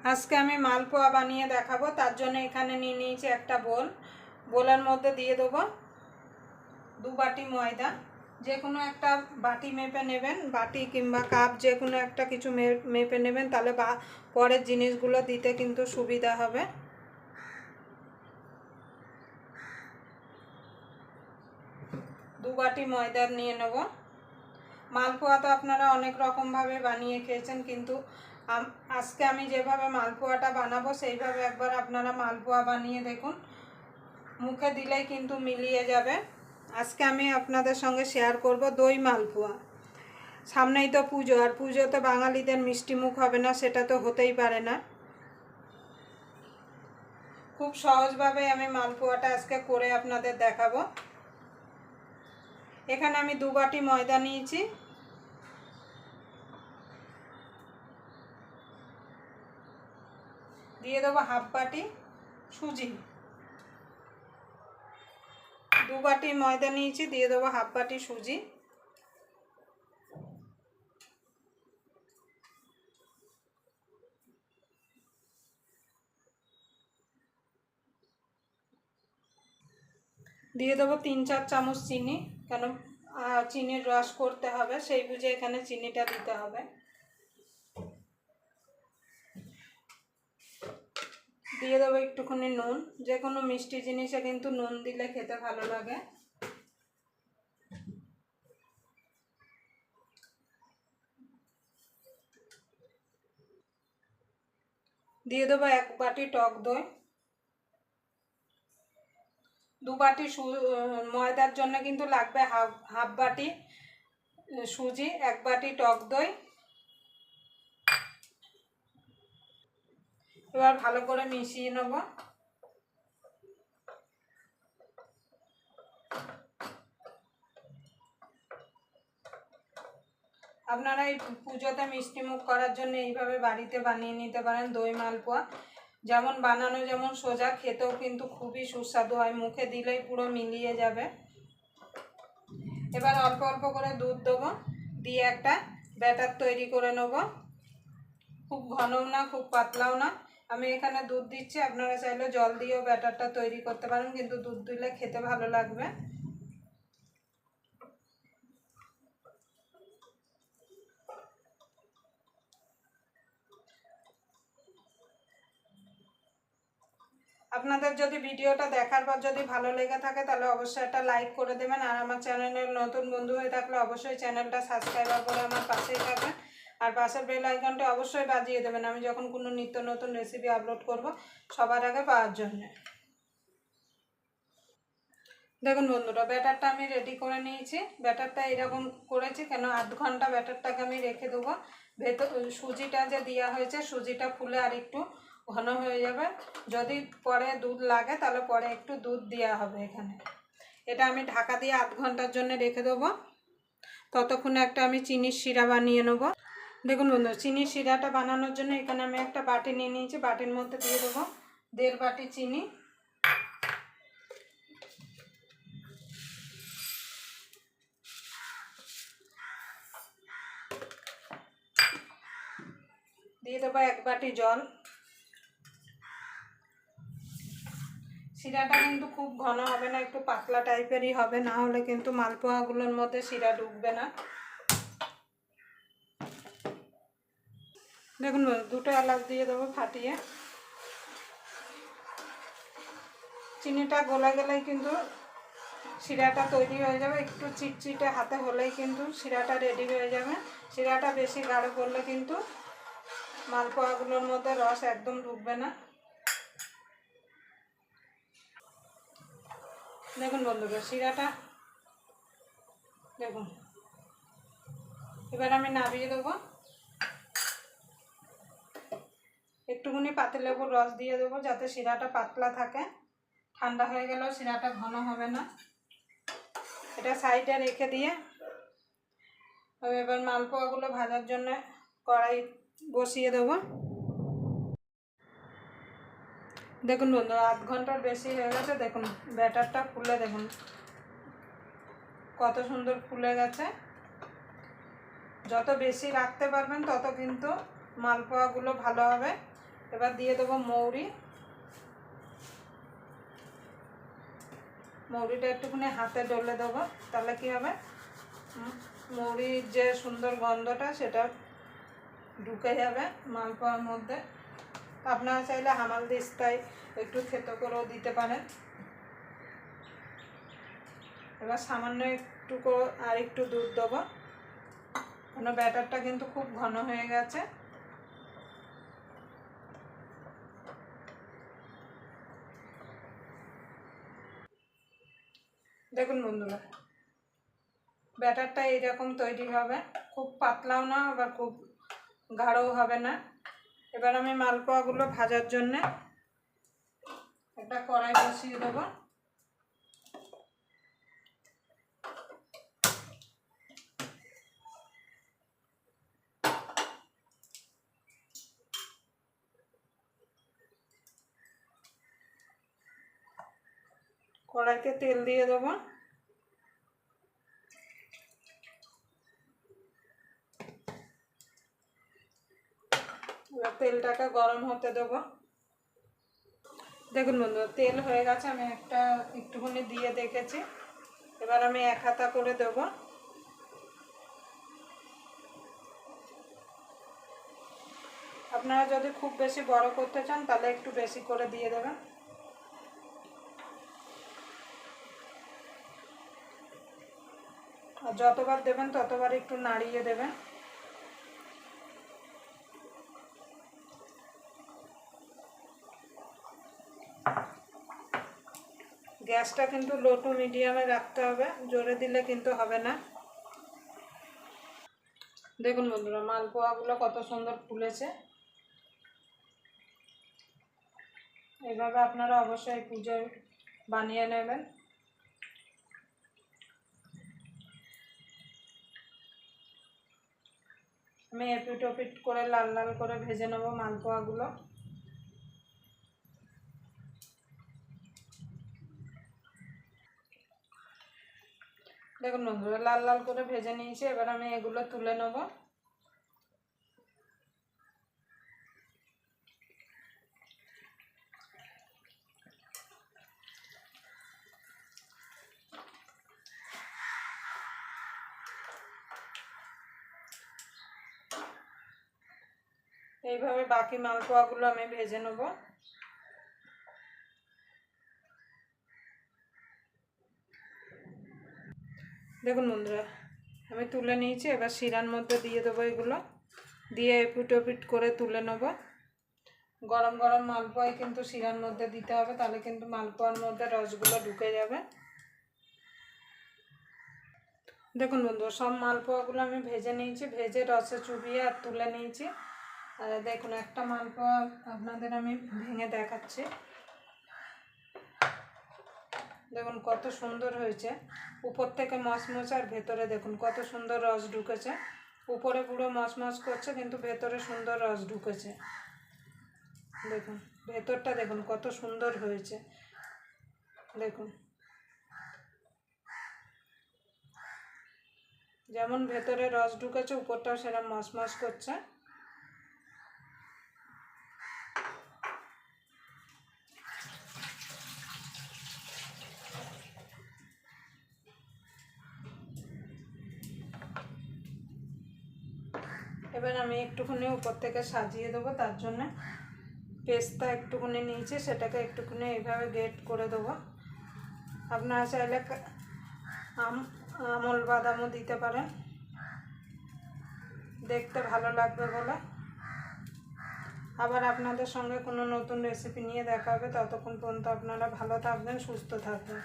আজকে আমি মালপোয়া বানিয়ে দেখাবো। তার জন্য এখানে নিয়ে নিয়েছি একটা বোলের মধ্যে দিয়ে দেবো 2 বাটি ময়দা। যে কোনো একটা বাটি মেপে নেবেন, বাটি কিংবা কাপ যে কোনো একটা কিছু মেপে নেবেন, তাহলে পরের জিনিসগুলো দিতে কিন্তু সুবিধা হবে। দু বাটি ময়দা নিয়ে নেব। মালপোয়া তো আপনারা অনেক রকমভাবে বানিয়ে খেয়েছেন, কিন্তু আজকে আমি যেভাবে মালপোয়াটা বানাবো সেইভাবে একবার আপনারা মালপোয়া বানিয়ে দেখুন, মুখে দিলেই কিন্তু মিলিয়ে যাবে। আজকে আমি আপনাদের সঙ্গে শেয়ার করব দই মালপোয়া। সামনেই তো পুজো, আর পুজোতে বাঙালিদের মিষ্টি মুখ হবে না, সেটা তো হতেই পারে না। খুব সহজভাবে আমি মালপোয়াটা আজকে করে আপনাদের দেখাবো। এখানে আমি 2 বাটি ময়দা নিয়েছি, দিয়ে দেবো হাফ বাটি সুজি। 2 বাটি ময়দা নিয়েছি, দিয়ে দেবো হাফ বাটি সুজি। দিয়ে দেবো 3-4 চামচ চিনি, কেন চিনির রস করতে হবে, সেই বুঝে এখানে চিনিটা দিতে হবে। দিয়ে দেবো একটুখানি নুন। যে কোনো মিষ্টি জিনিসে কিন্তু নুন দিলে খেতে ভালো লাগে। দিয়ে দেবো 1 বাটি টক দই। 2 বাটি ময়দার জন্য কিন্তু লাগবে হাফ বাটি সুজি, 1 বাটি টক দই। এবার ভালো করে মিশিয়ে নেব। আপনারা এই পুজোতে মিষ্টি মুখ করার জন্য এইভাবে বাড়িতে বানিয়ে নিতে পারেন দই মালপোয়া। যেমন বানানো যেমন সোজা, খেতেও কিন্তু খুবই সুস্বাদু হয়, মুখে দিলেই পুরো মিলিয়ে যাবে। এবার অল্প অল্প করে দুধ দেবো, দিয়ে একটা ব্যাটার তৈরি করে নেব। খুব ঘনও না, খুব পাতলাও না। আমি এখানে দুধ দিচ্ছি, আপনারা চাইলে জল দিয়েও ব্যাটারটা তৈরি করতে পারেন, কিন্তু দুধ দিলে খেতে ভালো লাগবে। আপনাদের যদি ভিডিওটা দেখার পর যদি ভালো লেগে থাকে, তাহলে অবশ্যই একটা লাইক করে দেবেন। আর আমার চ্যানেলের নতুন বন্ধু হয়ে থাকলে অবশ্যই চ্যানেলটা সাবস্ক্রাইব করে আমার পাশেই থাকবেন। আর পাশের বেল আইকনটা অবশ্যই বাজিয়ে দেবেন, আমি যখন কোনো নিত্য নতুন রেসিপি আপলোড করব সবার আগে পাওয়ার জন্য। দেখুন বন্ধুরা, ব্যাটারটা আমি রেডি করে নিয়েছি। ব্যাটারটা এরকম করেছি কেন, আধ ঘন্টা ব্যাটারটাকে আমি রেখে দেবো। সুজিটা যে দেওয়া হয়েছে, সুজিটা ফুলে আর একটু ঘন হয়ে যাবে। যদি পরে দুধ লাগে তাহলে পরে একটু দুধ দেওয়া হবে এখানে। এটা আমি ঢাকা দিয়ে আধ ঘন্টার জন্য রেখে দেবো। ততক্ষণে একটা আমি চিনির শিরা বানিয়ে নেবো। দেখুন বন্ধু, চিনির শিরাটা বানানোর জন্য এখানে আমি একটা বাটি নিয়ে নিয়েছি। বাটির মধ্যে দিয়ে দেবো 1.5 বাটি চিনি। দিয়ে দেবো 1 বাটি জল। শিরাটা কিন্তু খুব ঘন হবে না, একটু পাতলা টাইপেরই হবে, না হলে কিন্তু মালপোয়াগুলোর মধ্যে শিরা ঢুকবে না। দেখুন 2টো এলাচ দিয়ে দেবো ফাটিয়ে। চিনিটা গলে গেলেই কিন্তু শিরাটা তৈরি হয়ে যাবে। একটু চিটচিটে হাতে হলেই কিন্তু শিরাটা রেডি হয়ে যাবে। শিরাটা বেশি গাঢ় করলে কিন্তু মালপোয়াগুলোর মধ্যে রস একদম ঢুকবে না। দেখুন বন্ধুরা, শিরাটা দেখুন। এবার আমি নামিয়ে দেবো। একটুখানি পাতিলেবুর রস দিয়ে দেবো, যাতে শিরাটা পাতলা থাকে। ঠান্ডা হয়ে গেলেও শিরাটা ঘন হবে না। এটা সাইডে রেখে দিয়ে এবার মালপোয়াগুলো ভাজার জন্য কড়াই বসিয়ে দেবো। দেখুন বন্ধু, আধ ঘন্টার বেশি হয়ে গেছে। দেখুন ব্যাটারটা ফুলে দেখুন কত সুন্দর ফুলে গেছে। যত বেশি রাখতে পারবেন তত কিন্তু মালপোয়াগুলো ভালো হবে। এবার দিয়ে দেবো মৌরি। মৌরিটা একটুখানি হাতে ডলে দেবো, তাহলে কি হবে, মৌরির যে সুন্দর গন্ধটা সেটা ঢুকে যাবে মালপোয়ার মধ্যে। আপনারা চাইলে হামালদিস্তায় একটু থেতো করেও দিতে পারেন। এবার সামান্য একটু আর একটু দুধ দেবো, কেন ব্যাটারটা কিন্তু খুব ঘন হয়ে গেছে। দেখুন বন্ধুরা, ব্যাটারটা এইরকম তৈরি হবে, খুব পাতলাও না আবার খুব গাঢ়ও হবে না। এবার আমি মালপোয়াগুলো ভাজার জন্য একটা কড়াই বসিয়ে দেবো। কড়াইতে তেল দিয়ে দেবো। এবার তেলটাকে গরম হতে দেবো। দেখুন বন্ধু, তেল হয়ে গেছে, আমি একটুখানি দিয়ে দেখেছি। এবার আমি এক হাতা করে দেবো। আপনারা যদি খুব বেশি বড় করতে চান তাহলে একটু বেশি করে দিয়ে দেবেন। আর যতবার দেবেন ততবার একটু নাড়িয়ে দেবেন। গ্যাসটা কিন্তু লো টু মিডিয়ামে রাখতে হবে, জোরে দিলে কিন্তু হবে না। দেখুন বন্ধুরা, মালপোয়াগুলো কত সুন্দর ফুলেছে। এইভাবে আপনারা অবশ্যই পুজোয় বানিয়ে নেবেন। আমি এপিট ওপিট করে লাল লাল করে ভেজে নেব মালপোয়াগুলো। দেখুন বন্ধুরা, লাল লাল করে ভেজে নিয়েছি। এবার আমি এগুলো তুলে নেব। এইভাবে বাকি মালপোয়াগুলো আমি ভেজে নেব। দেখুন বন্ধুরা, আমি তুলে নিয়েছি। এবার শিরার মধ্যে দিয়ে দেবো এগুলো, দিয়ে এপিট ওপিট করে তুলে নেব। গরম গরম মালপোয়াই কিন্তু শিরার মধ্যে দিতে হবে, তাহলে কিন্তু মালপোয়ার মধ্যে রসগুলো ঢুকে যাবে। দেখুন বন্ধু, সব মালপোয়াগুলো আমি ভেজে নিয়েছি, ভেজে রসে চুবিয়ে আর তুলে নিয়েছি। আর দেখুন, একটা মালপোয়া আপনাদের আমি ভেঙে দেখাচ্ছি। দেখুন কত সুন্দর হয়েছে, উপর থেকে মচমচ আর ভেতরে দেখুন কত সুন্দর রস ঢুকেছে। উপরে পুরো মচমচ করছে কিন্তু ভেতরে সুন্দর রস ঢুকেছে। দেখুন ভেতরটা দেখুন কত সুন্দর হয়েছে। দেখুন যেমন ভেতরে রস ঢুকেছে উপরটাও সেরকম মচমচ করছে। এবার আমি একটুখানি উপর থেকে সাজিয়ে দেবো, তার জন্য পেস্তা একটুখানি নিয়েছি, সেটাকে একটুখানি এইভাবে গ্রেট করে দেবো। আপনারা চাইলে আমল বাদামও দিতে পারেন, দেখতে ভালো লাগবে বলে। আবার আপনাদের সঙ্গে কোনো নতুন রেসিপি নিয়ে দেখা হবে। ততক্ষণ পর্যন্ত আপনারা ভালো থাকবেন, সুস্থ থাকবেন।